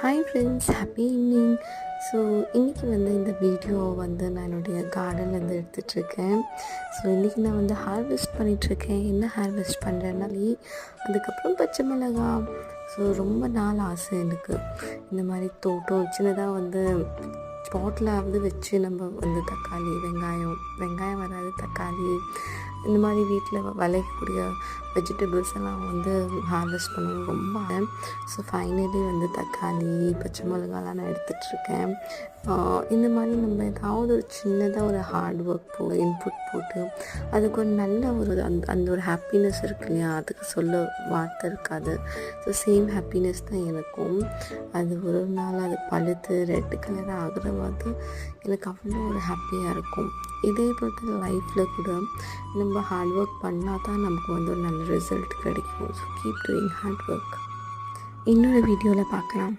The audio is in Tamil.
Hi friends, happy evening. So இன்றைக்கி இந்த வீடியோ நான் என்னுடைய கார்டன்லேருந்து எடுத்துகிட்ருக்கேன். ஸோ இன்றைக்கி நான் ஹார்வெஸ்ட் பண்ணிகிட்ருக்கேன். என்ன ஹார்வெஸ்ட் பண்ணுறேன்னாலே அதுக்கப்புறம் பச்சை மிளகா. ஸோ ரொம்ப நாள் ஆசை எனக்கு இந்த மாதிரி தோட்டம் சின்னதாக ஸ்பாட்டில் வச்சு நம்ம தக்காளி வெங்காயம் வராது, தக்காளி இந்த மாதிரி வீட்டில் விளையக்கூடிய வெஜிடபிள்ஸ் எல்லாம் ஹார்வெஸ்ட் பண்ணணும் ரொம்ப. ஸோ ஃபைனலி தக்காளி பச்சை மிளகாலாம் நான் எடுத்துகிட்ருக்கேன். இந்த மாதிரி நம்ம ஏதாவது ஒரு சின்னதாக ஒரு ஹார்ட் ஒர்க் இன்புட் போட்டு அதுக்கு ஒரு நல்ல அந்த ஒரு ஹாப்பினஸ் இருக்கு இல்லையா, அதுக்கு சொல்ல வார்த்தை இருக்காது. ஸோ சேம் ஹாப்பினஸ் தான் எனக்கும். அது ஒரு நாள் அது பழுத்து ரெட் கலர் ஆகிற போது எனக்கு அவ்வளோ ஒரு ஹாப்பியாக இருக்கும். இதே போல் லைஃப்பில் கூட நம்ம ஹார்ட் ஒர்க் பண்ணால் தான் நமக்கு ஒரு நல்ல ரிசல்ட் கிடைக்கும். So keep doing hard work. இன்னொரு வீடியோவில் பார்க்கலாம்.